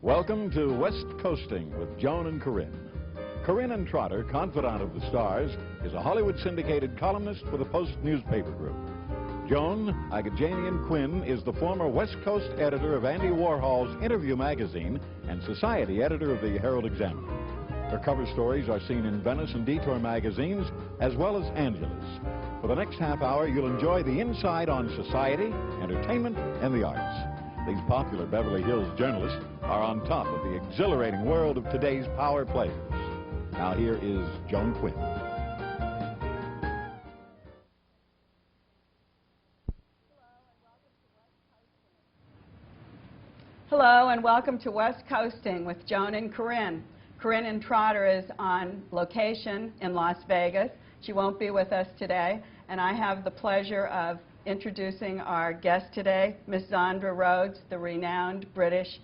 Welcome to Westcoasting with Joan and Corinne. Corinne Trotter, confidant of the stars, is a Hollywood syndicated columnist for the Post newspaper group. Joan Agajanian Quinn is the former West Coast editor of Andy Warhol's Interview magazine and society editor of the Herald Examiner. Her cover stories are seen in Venice and Detour magazines, as well as Angelus. For the next half hour, you'll enjoy the inside on society, entertainment, and the arts. These popular Beverly Hills journalists are on top of the exhilarating world of today's power players. Now here is Joan Quinn. Hello and welcome to Westcoasting with Joan and Corinne. Corinne Trotter is on location in Las Vegas. She won't be with us today, and I have the pleasure of introducing our guest today, Miss Zandra Rhodes, the renowned British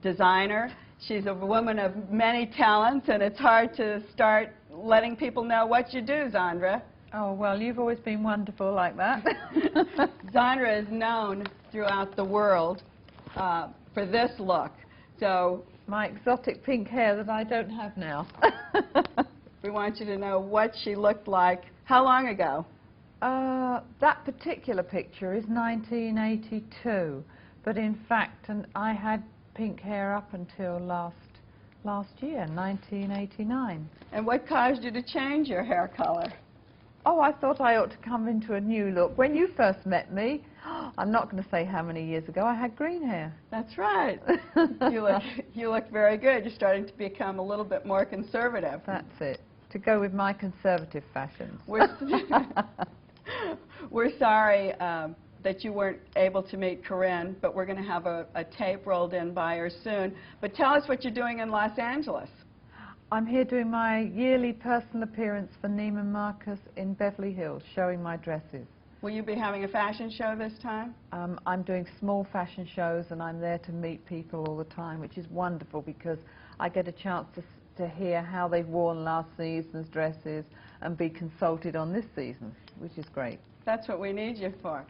designer. She's a woman of many talents, and it's hard to start letting people know what you do, Zandra. Oh, well, you've always been wonderful like that. Zandra is known throughout the world for this look. So my exotic pink hair that I don't have now. We want you to know what she looked like. How long ago? That particular picture is 1982, but in fact, I had pink hair up until last year, 1989. And what caused you to change your hair color? Oh, I thought I ought to come into a new look. When you first met me, I'm not going to say how many years ago, I had green hair. That's right. You look very good. You're starting to become a little bit more conservative. That's it, to go with my conservative fashions. We're sorry that you weren't able to meet Corinne, but we're going to have a tape rolled in by her soon. But tell us what you're doing in Los Angeles. I'm here doing my yearly personal appearance for Neiman Marcus in Beverly Hills, showing my dresses. Will you be having a fashion show this time? I'm doing small fashion shows, and I'm there to meet people all the time, which is wonderful because I get a chance to hear how they've worn last season's dresses and be consulted on this season, which is great. That's what we need you for.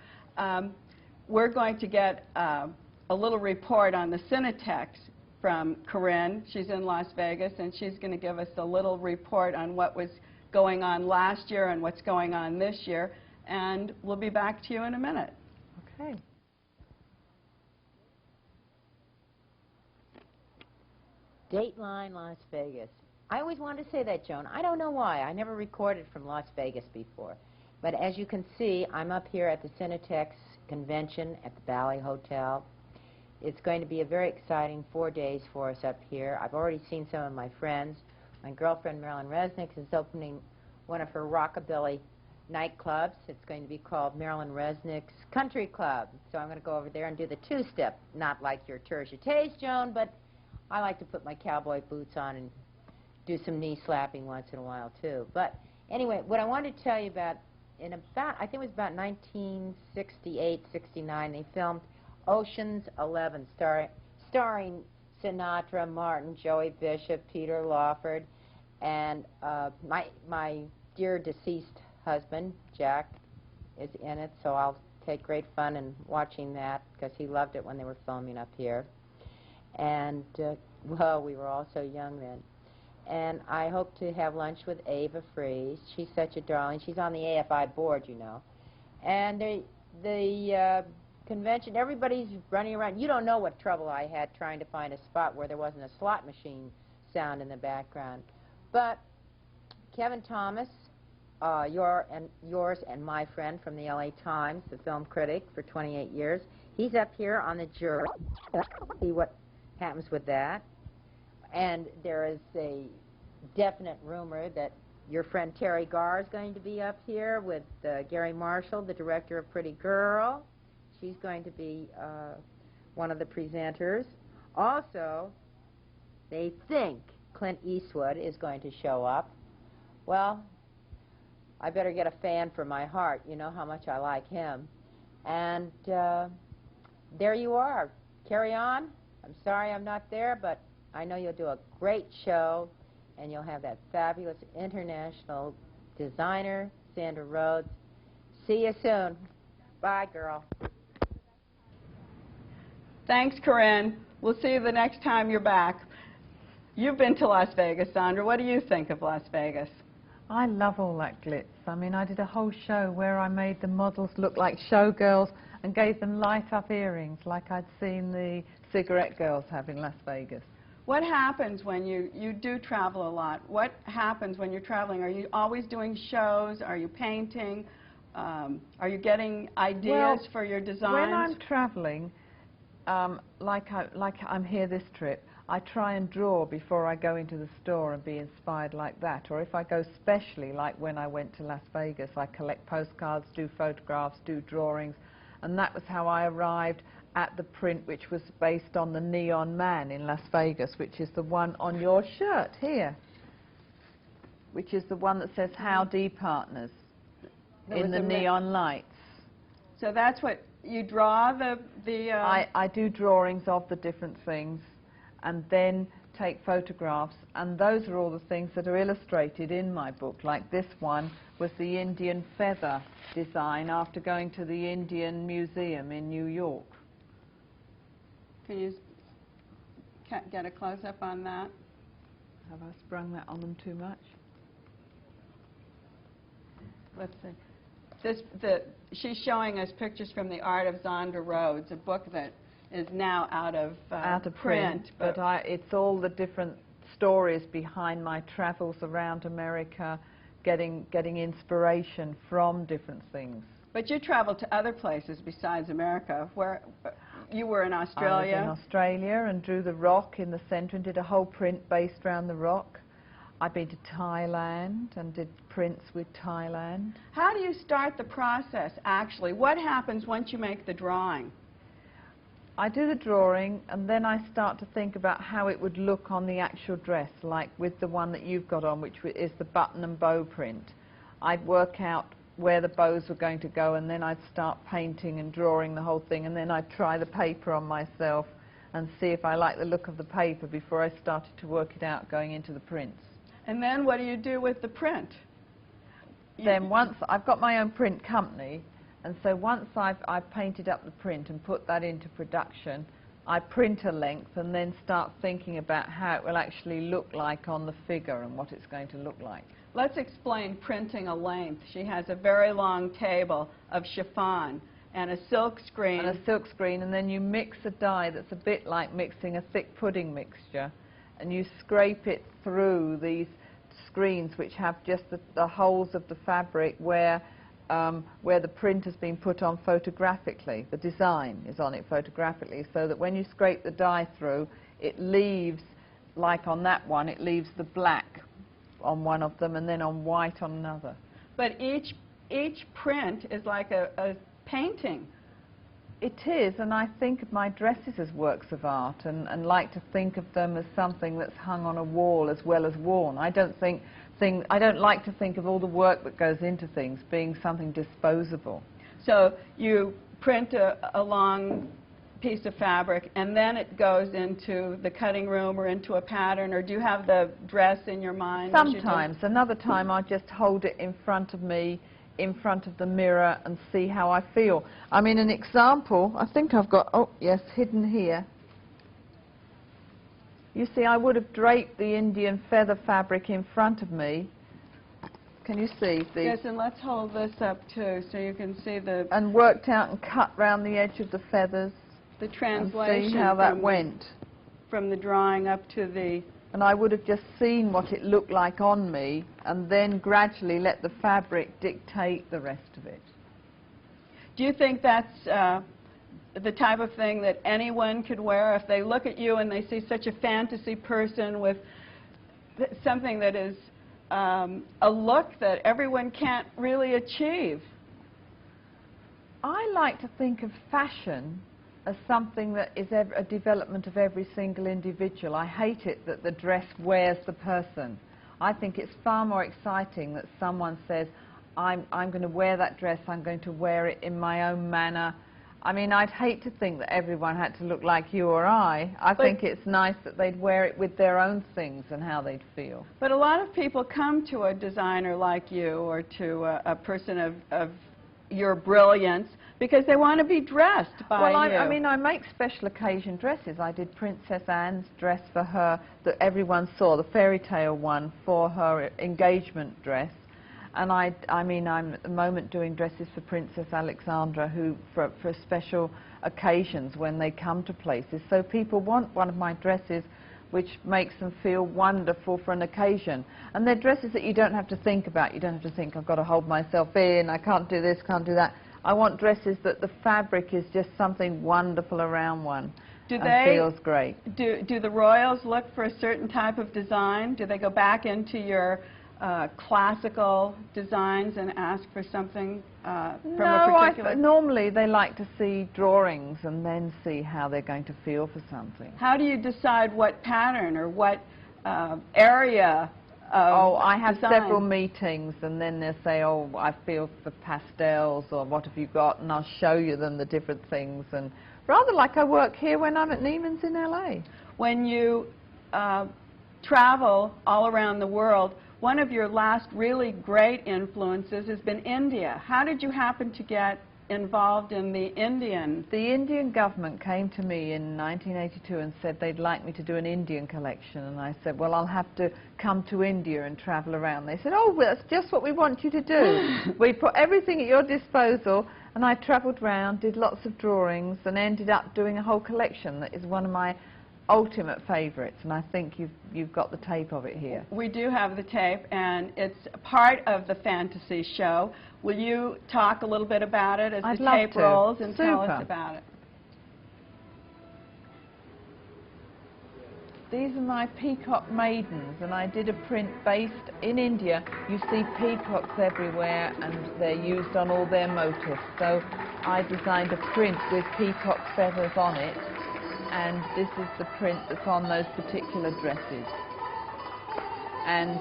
We're going to get a little report on the Cinetex from Corinne. She's in Las Vegas, and she's going to give us a little report on what was going on last year and what's going on this year. And we'll be back to you in a minute. Okay. Dateline Las Vegas. I always wanted to say that, Joan. I don't know why. I never recorded from Las Vegas before. But as you can see, I'm up here at the Cinetex convention at the Valley Hotel. It's going to be a very exciting 4 days for us up here. I've already seen some of my friends. My girlfriend, Marilyn Resnick, is opening one of her rockabilly nightclubs. It's going to be called Marilyn Resnick's Country Club. So I'm going to go over there and do the two-step. Not like your Terje Joan, but I like to put my cowboy boots on and do some knee slapping once in a while, too. But anyway, what I wanted to tell you about, I think it was about 1968, 69, they filmed Ocean's 11, starring Sinatra, Martin, Joey Bishop, Peter Lawford, and my dear deceased husband, Jack, is in it, so I'll take great fun in watching that because he loved it when they were filming up here. And, well, we were all so young then. And I hope to have lunch with Ava Fries. She's such a darling. She's on the AFI board, you know. And the convention, everybody's running around. You don't know what trouble I had trying to find a spot where there wasn't a slot machine sound in the background. But Kevin Thomas, yours and my friend from the LA Times, the film critic for 28 years, he's up here on the jury. See what happens with that. And there is a definite rumor that your friend Terry Garr is going to be up here with Gary Marshall, the director of Pretty Girl. She's going to be one of the presenters. Also, they think Clint Eastwood is going to show up. Well, I better get a fan for my heart. You know how much I like him. And there you are. Carry on. I'm sorry I'm not there, but I know you'll do a great show, and you'll have that fabulous international designer, Zandra Rhodes. See you soon. Bye, girl. Thanks, Corinne. We'll see you the next time you're back. You've been to Las Vegas, Zandra. What do you think of Las Vegas? I love all that glitz. I mean, I did a whole show where I made the models look like showgirls and gave them light-up earrings like I'd seen the cigarette girls have in Las Vegas. What happens when you do travel a lot? What happens when you're traveling? Are you always doing shows? Are you painting? Are you getting ideas for your designs? When I'm traveling, like I'm here this trip, I try and draw before I go into the store and be inspired like that. Or if I go specially, like when I went to Las Vegas, I collect postcards, do photographs, do drawings, and that was how I arrived at the print which was based on the Neon Man in Las Vegas, which is the one on your shirt here, which is the one that says Howdy Partners in the neon lights. So that's what you draw I do drawings of the different things and then take photographs, and those are all the things that are illustrated in my book. Like this one was the Indian feather design after going to the Indian Museum in New York. Can you get a close-up on that? Have I sprung that on them too much? Let's see. She's showing us pictures from The Art of Zandra Rhodes, a book that is now out of print. But it's all the different stories behind my travels around America, getting inspiration from different things. But you traveled to other places besides America. Where you were in Australia? I was in Australia and drew the rock in the centre and did a whole print based around the rock. I've been to Thailand and did prints with Thailand. How do you start the process, actually? What happens once you make the drawing? I do the drawing, and then I start to think about how it would look on the actual dress, like with the one that you've got on, which is the button and bow print. I'd work out where the bows were going to go, and then I'd start painting and drawing the whole thing, and then I'd try the paper on myself and see if I liked the look of the paper before I started to work it out going into the prints. And then what do you do with the print? Then once I've got my own print company, and so once I've painted up the print and put that into production, I print a length and then start thinking about how it will actually look like on the figure and what it's going to look like. Let's explain printing a length. She has a very long table of chiffon and a silk screen. And a silk screen, and then you mix a dye that's a bit like mixing a thick pudding mixture, and you scrape it through these screens which have just the holes of the fabric where the print has been put on photographically. The design is on it photographically, so that when you scrape the dye through, it leaves, like on that one, it leaves the black on one of them and then on white on another. But each print is like a painting. It is, and I think of my dresses as works of art and like to think of them as something that's hung on a wall as well as worn. I don't like to think of all the work that goes into things being something disposable. So you print a long piece of fabric and then it goes into the cutting room or into a pattern, or do you have the dress in your mind? Sometimes. Another time I just hold it in front of me, in front of the mirror, and see how I feel. I mean, an example, I think I've got, oh yes, hidden here. You see, I would have draped the Indian feather fabric in front of me. Can you see? Yes, and let's hold this up too so you can see the... And worked out and cut round the edge of the feathers. The translation. And see how that went. From the drawing up to the... And I would have just seen what it looked like on me and then gradually let the fabric dictate the rest of it. Do you think that's the type of thing that anyone could wear? If they look at you and they see such a fantasy person with something that is a look that everyone can't really achieve? I like to think of fashion as something that is a development of every single individual. I hate it that the dress wears the person. I think it's far more exciting that someone says, I'm going to wear that dress, I'm going to wear it in my own manner. I mean, I'd hate to think that everyone had to look like you or I. I think it's nice that they'd wear it with their own things and how they'd feel. But a lot of people come to a designer like you or to a person of your brilliance because they want to be dressed by well, you. I mean, I make special occasion dresses. I did Princess Anne's dress for her that everyone saw, the fairy tale one, for her engagement dress. And I mean, I'm at the moment doing dresses for Princess Alexandra, who for special occasions when they come to places. So people want one of my dresses which makes them feel wonderful for an occasion. And they're dresses that you don't have to think about. You don't have to think, I've got to hold myself in, I can't do this, can't do that. I want dresses that the fabric is just something wonderful around one. Do and they, feels great. Do the royals look for a certain type of design? Do they go back into your classical designs and ask for something from a particular... Normally they like to see drawings and then see how they're going to feel for something. How do you decide what pattern or what area of I have design? several meetings, and then they'll say, oh, I feel for pastels, or what have you got, and I'll show you them the different things, and rather like I work here when I'm at Neiman's in LA. When you travel all around the world, one of your last really great influences has been India. How did you happen to get involved in the Indian? The Indian government came to me in 1982 and said they'd like me to do an Indian collection, and I said, well, I'll have to come to India and travel around. They said, oh, well, that's just what we want you to do. We put everything at your disposal, and I travelled around, did lots of drawings, and ended up doing a whole collection that is one of my ultimate favourites, and I think you've got the tape of it here. We do have the tape, and it's part of the fantasy show. Will you talk a little bit about it as I'd the love tape to. rolls and tell Super. us about it? These are my peacock maidens, and I did a print based in India. You see peacocks everywhere, and they're used on all their motifs. So I designed a print with peacock feathers on it, and this is the print that's on those particular dresses. And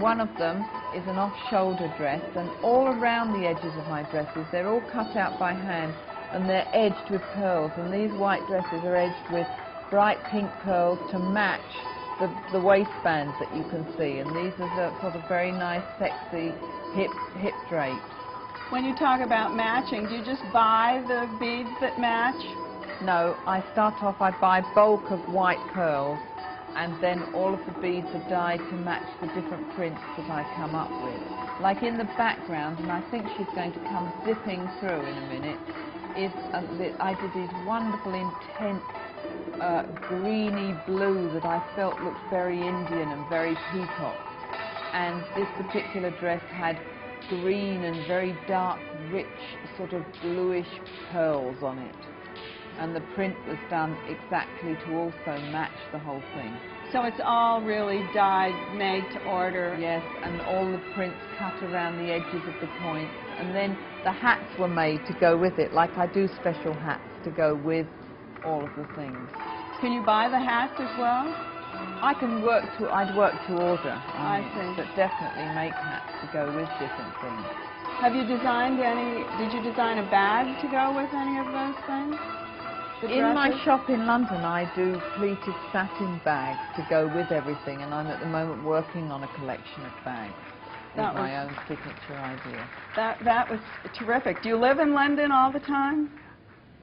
one of them is an off-shoulder dress, and all around the edges of my dresses, they're all cut out by hand, and they're edged with pearls, and these white dresses are edged with bright pink pearls to match the waistbands that you can see, and these are the sort of very nice, sexy hip drapes. When you talk about matching, do you just buy the beads that match? No, I start off, I buy bulk of white pearls, and then all of the beads are dyed to match the different prints that I come up with. Like in the background, and I think she's going to come zipping through in a minute, is I did these wonderful intense greeny blue that I felt looked very Indian and very peacock. And this particular dress had green and very dark, rich, sort of bluish pearls on it. And the print was done exactly to also match the whole thing. So it's all really dyed, made to order. Yes, and all the prints cut around the edges of the points. And then the hats were made to go with it, like I do special hats to go with all of the things. Can you buy the hats as well? I'd work to order. I see. But definitely make hats to go with different things. Have you designed any, did you design a bag to go with any of those things? In my shop in London, I do pleated satin bags to go with everything, and I'm at the moment working on a collection of bags. That's my own signature idea. That was terrific. Do you live in London all the time?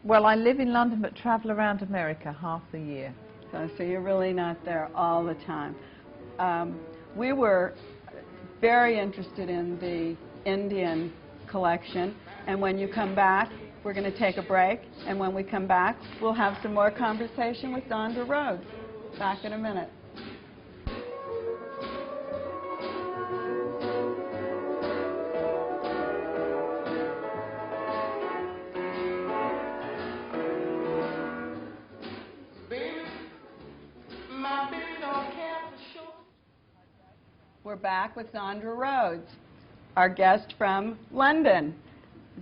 Well, I live in London but travel around America half the year. So you're really not there all the time. We were very interested in the Indian collection, and when you come back, we're going to take a break, and when we come back, we'll have some more conversation with Zandra Rhodes. Back in a minute. We're back with Zandra Rhodes, our guest from London.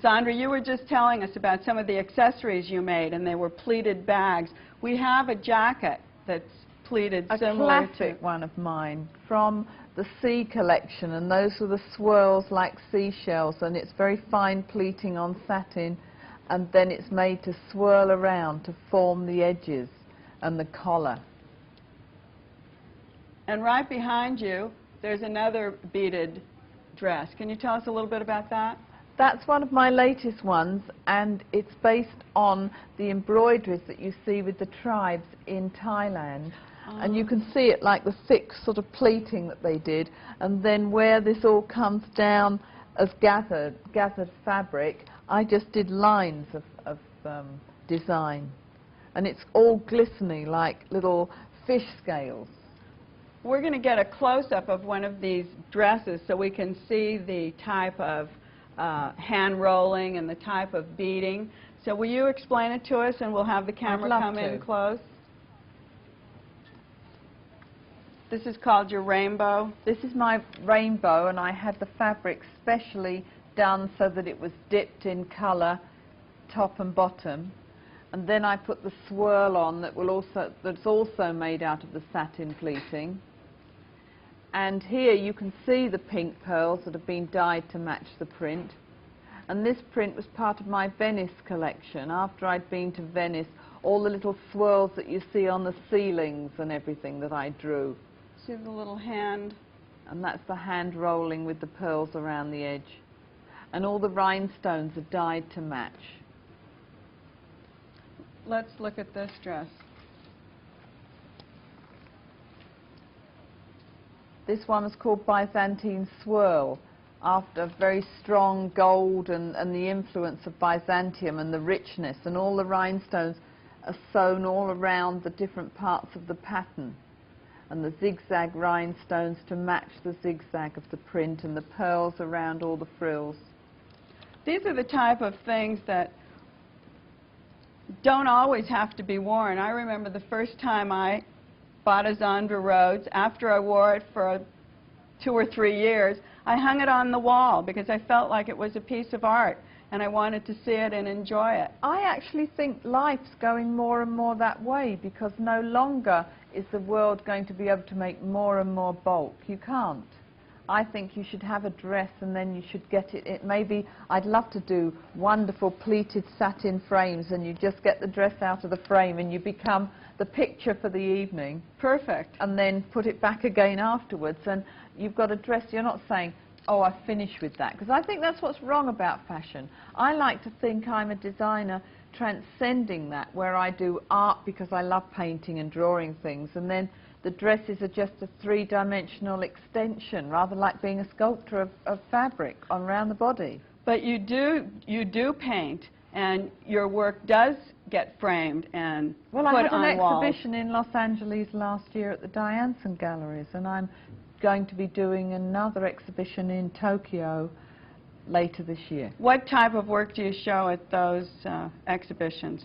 Zandra, you were just telling us about some of the accessories you made, and they were pleated bags. We have a jacket that's pleated similar a classic one of mine from the Sea collection, and those were the swirls like seashells, and it's very fine pleating on satin, and then it's made to swirl around to form the edges and the collar. And right behind you, there's another beaded dress. Can you tell us a little bit about that? That's one of my latest ones, and it's based on the embroideries that you see with the tribes in Thailand. And you can see it like the thick sort of pleating that they did, and then where this all comes down as gathered fabric, I just did lines of design. And it's all glistening like little fish scales. We're going to get a close-up of one of these dresses so we can see the type of hand rolling and the type of beading. So will you explain it to us, and we'll have the camera come in close? This is called your rainbow. This is my rainbow, and I had the fabric specially done so that it was dipped in colour, top and bottom. And then I put the swirl on that's also made out of the satin pleating. And here you can see the pink pearls that have been dyed to match the print. And this print was part of my Venice collection. After I'd been to Venice, all the little swirls that you see on the ceilings and everything that I drew. See the little hand? And that's the hand rolling with the pearls around the edge. And all the rhinestones are dyed to match. Let's look at this dress. This one is called Byzantine Swirl, after very strong gold and the influence of Byzantium and the richness, and all the rhinestones are sewn all around the different parts of the pattern, and the zigzag rhinestones to match the zigzag of the print, and the pearls around all the frills. These are the type of things that don't always have to be worn. I remember the first time I bought a Zandra Rhodes. After I wore it for 2 or 3 years, I hung it on the wall because I felt like it was a piece of art and I wanted to see it and enjoy it. I actually think life's going more and more that way, because no longer is the world going to be able to make more and more bulk. You can't. I think you should have a dress and then you should get it. Maybe I'd love to do wonderful pleated satin frames, and you just get the dress out of the frame and you become the picture for the evening. Perfect. And then put it back again afterwards, and you've got a dress. You're not saying, oh, I've finished with that, because I think that's what's wrong about fashion. I like to think I'm a designer transcending that, where I do art because I love painting and drawing things, and then the dresses are just a three-dimensional extension, rather like being a sculptor of fabric around the body. But you do paint, and your work does get framed and put on walls. Well, I had an exhibition in Los Angeles last year at the Dianson Galleries, and I'm going to be doing another exhibition in Tokyo later this year. What type of work do you show at those exhibitions?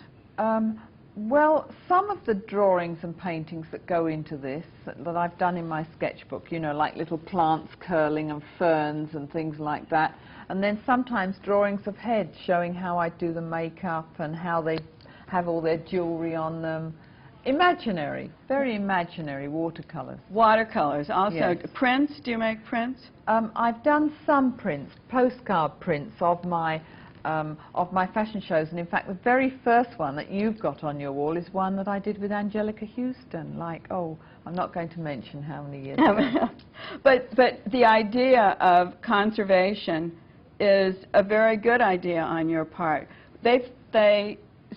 Well, some of the drawings and paintings that go into this that I've done in my sketchbook, you know, like little plants curling and ferns and things like that. And then sometimes drawings of heads showing how I do the makeup and how they have all their jewelry on them. Imaginary, very imaginary watercolors. Watercolors, also. Yes. Prints, do you make prints? I've done some prints, postcard prints of my fashion shows, and in fact the very first one that you've got on your wall is one that I did with Angelica Houston, like, oh, I'm not going to mention how many years ago. But the idea of conservation is a very good idea on your part. They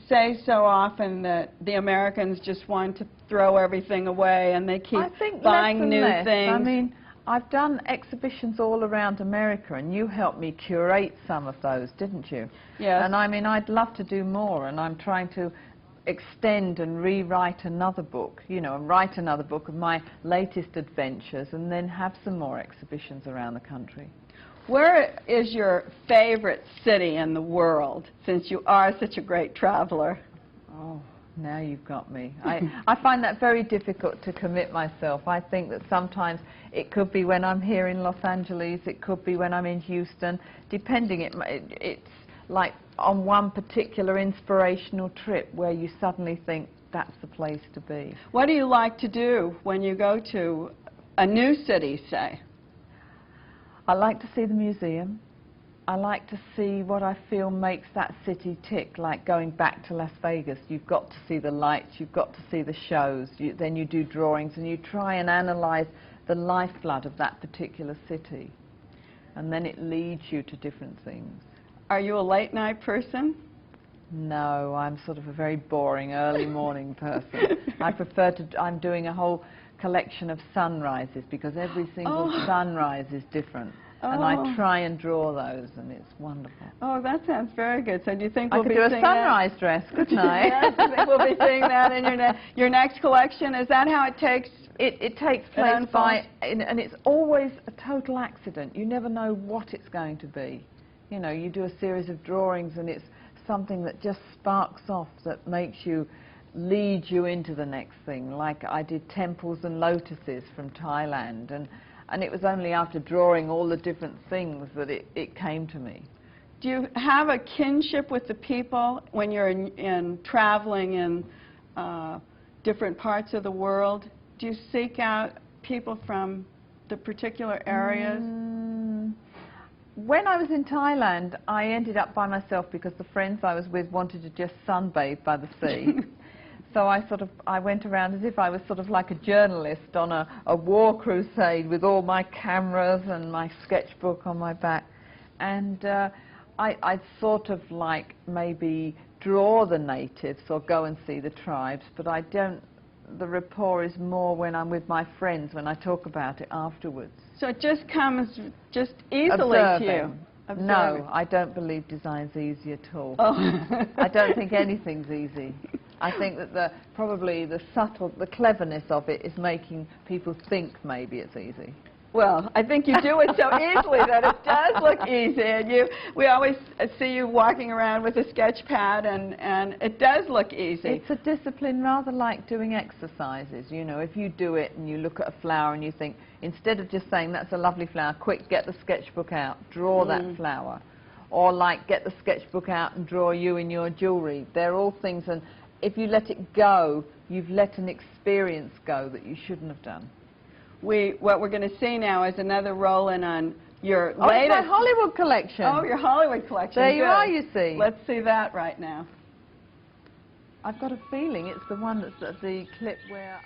say so often that the Americans just want to throw everything away, and they keep buying new things. I mean, I've done exhibitions all around America, and you helped me curate some of those, didn't you? Yes. And I mean, I'd love to do more, and I'm trying to extend and rewrite another book, you know, and write another book of my latest adventures, and then have some more exhibitions around the country. Where is your favorite city in the world, since you are such a great traveler? Oh, now you've got me. I find that very difficult to commit myself. I think that sometimes it could be when I'm here in Los Angeles, it could be when I'm in Houston, depending. It's like on one particular inspirational trip where you suddenly think that's the place to be. What do you like to do when you go to a new city, say? I like to see the museum. I like to see what I feel makes that city tick, like going back to Las Vegas. You've got to see the lights, you've got to see the shows, then you do drawings and you try and analyze the lifeblood of that particular city. And then it leads you to different things. Are you a late night person? No, I'm sort of a very boring early morning person. I prefer to, I'm doing a whole collection of sunrises because every single sunrise is different. And I try and draw those, and it's wonderful. Oh, that sounds very good. So do you think we'll be seeing that? I seeing could do a sunrise dress, couldn't I? Yes, I think we'll be seeing that in your next collection. Is that how it takes? It takes place and it's always a total accident. You never know what it's going to be. You know, you do a series of drawings, and it's something that just sparks off, that makes you, lead you into the next thing. Like I did temples and lotuses from Thailand, and it was only after drawing all the different things that it came to me. Do you have a kinship with the people when you're in traveling in different parts of the world? Do you seek out people from the particular areas? When I was in Thailand, I ended up by myself because the friends I was with wanted to just sunbathe by the sea. So I went around as if I was sort of like a journalist on a war crusade with all my cameras and my sketchbook on my back. And I'd sort of like maybe draw the natives or go and see the tribes, but I don't, the rapport is more when I'm with my friends, when I talk about it afterwards. So it just comes just easily to you? Observing. No, I don't believe design's easy at all. I don't think anything's easy. I think that probably the cleverness of it is making people think maybe it's easy. Well, I think you do it so easily that it does look easy. And we always see you walking around with a sketch pad, and it does look easy. It's a discipline rather like doing exercises. You know, if you do it and you look at a flower and you think, instead of just saying, that's a lovely flower, quick, get the sketchbook out, draw that flower. Or like, get the sketchbook out and draw you in your jewellery. They're all things, and if you let it go, you've let an experience go that you shouldn't have done. What we're going to see now is another roll-in on your latest... it's my Hollywood collection. Oh, your Hollywood collection. There you are, you see. Let's see that right now. I've got a feeling it's the one that's at the clip where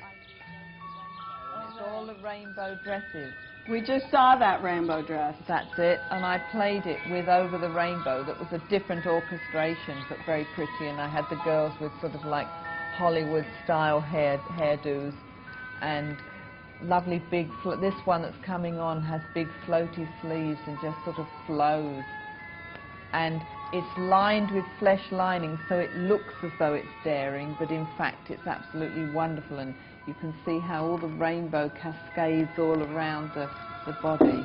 it's all the rainbow dresses. We just saw that rainbow dress. That's it, and I played it with Over the Rainbow. That was a different orchestration, but very pretty, and I had the girls with sort of like Hollywood-style hairdos, and lovely big, this one that's coming on has big floaty sleeves and just sort of flows. And it's lined with flesh lining, so it looks as though it's daring, but in fact it's absolutely wonderful, and you can see how all the rainbow cascades all around the body.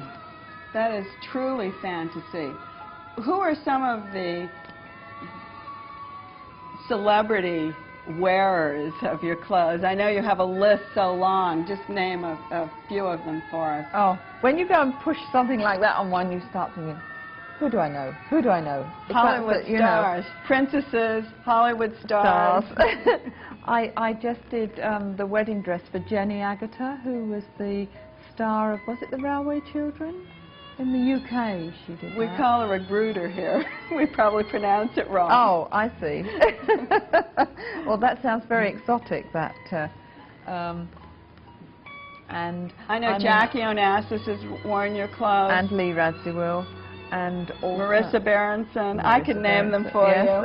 That is truly fantasy. Who are some of the celebrity wearers of your clothes? I know you have a list so long. Just name a few of them for us. Oh, when you go and push something like that on one, you start thinking, who do I know? Who do I know? Hollywood stars, princesses, Hollywood stars. I just did the wedding dress for Jenny Agutter, who was the star of, was it The Railway Children? In the UK, she did We call her a Gruder here. We probably pronounce it wrong. Oh, I see. Well, that sounds very exotic, that. And I know Jackie Onassis has worn your clothes. And Lee Radziwill. And also Marissa Berenson. I could name them for you.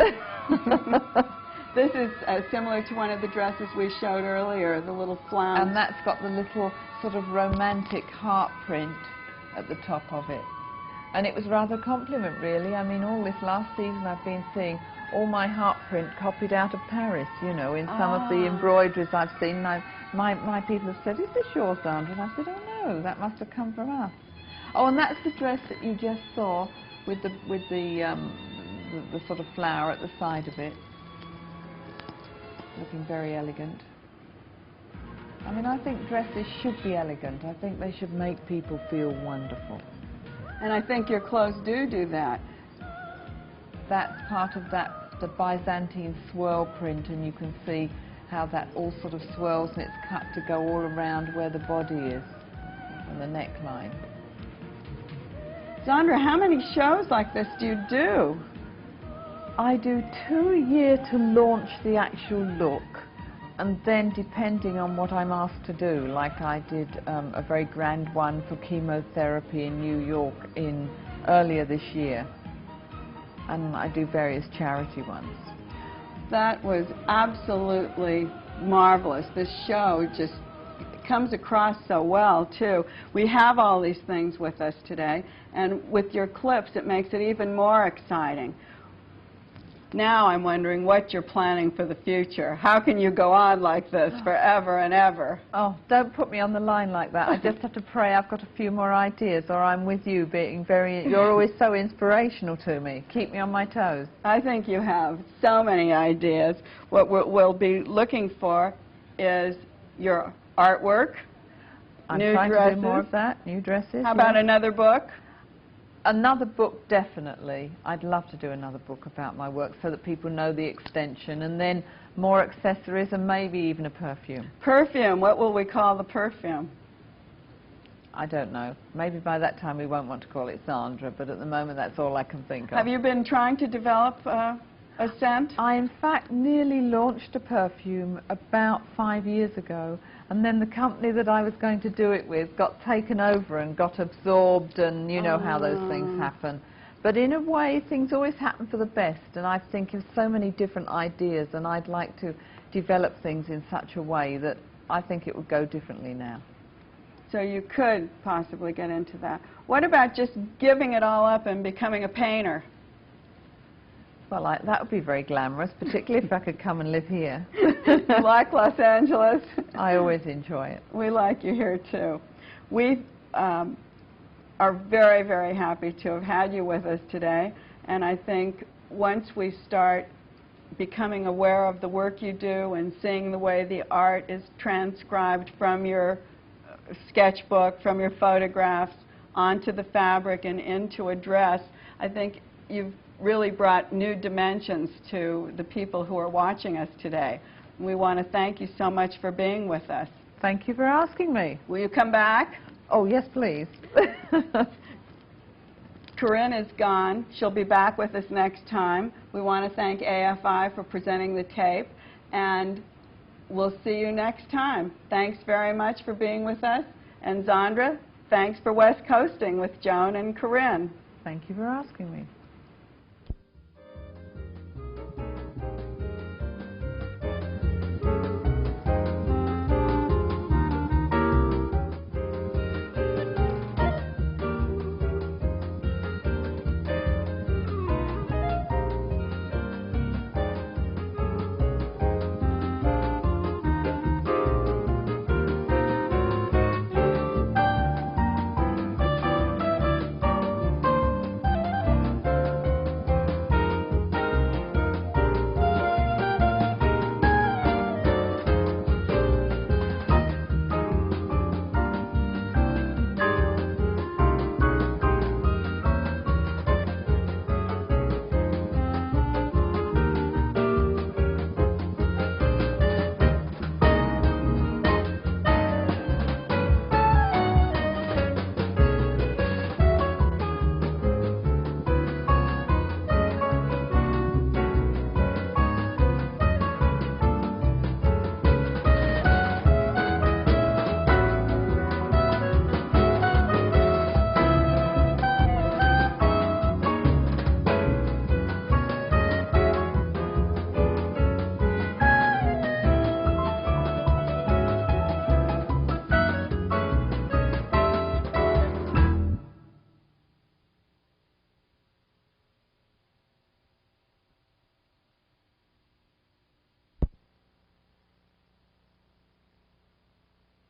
This is similar to one of the dresses we showed earlier, the little flounce. And that's got the little sort of romantic heart print at the top of it. And it was rather a compliment, really. I mean, all this last season I've been seeing all my heart print copied out of Paris, you know, in some of the embroideries I've seen. And my people have said, is this yours, Zandra? And I said, oh no, that must have come from us. Oh, and that's the dress that you just saw with the sort of flower at the side of it. Looking very elegant. I mean, I think dresses should be elegant. I think they should make people feel wonderful. And I think your clothes do that. That's part of that, the Byzantine swirl print, and you can see how that all sort of swirls, and it's cut to go all around where the body is and the neckline. Zandra, how many shows like this do you do? I do 2 a year to launch the actual look, and then depending on what I'm asked to do, like I did a very grand one for chemotherapy in New York earlier this year. and I do various charity ones. That was absolutely marvelous. This show just comes across so well, too. We have all these things with us today, and with your clips, it makes it even more exciting. Now I'm wondering what you're planning for the future. How can you go on like this forever and ever? Oh, don't put me on the line like that. I just have to pray I've got a few more ideas, or I'm with you being very... You're always so inspirational to me. Keep me on my toes. I think you have so many ideas. What we'll be looking for is your artwork, I'm new trying dresses. to do more of that, new dresses. How about another book? Another book, definitely. I'd love to do another book about my work so that people know the extension, and then more accessories and maybe even a perfume. Perfume. What will we call the perfume? I don't know. Maybe by that time we won't want to call it Zandra, but at the moment that's all I can think of. Have you been trying to develop a scent? I, in fact, nearly launched a perfume about 5 years ago, and then the company that I was going to do it with got taken over and got absorbed, and you know how those things happen. But in a way, things always happen for the best, and I think of so many different ideas, and I'd like to develop things in such a way that I think it would go differently now. So you could possibly get into that. What about just giving it all up and becoming a painter? Well, that would be very glamorous, particularly if I could come and live here. You like Los Angeles? I always enjoy it. We like you here, too. We are very, very happy to have had you with us today. And I think once we start becoming aware of the work you do and seeing the way the art is transcribed from your sketchbook, from your photographs, onto the fabric and into a dress, I think you've really brought new dimensions to the people who are watching us today. We want to thank you so much for being with us. Thank you for asking me. Will you come back? Oh, yes, please. Corinne is gone. She'll be back with us next time. We want to thank AFI for presenting the tape, and we'll see you next time. Thanks very much for being with us. And Zandra, thanks for Westcoasting with Joan and Corinne. Thank you for asking me.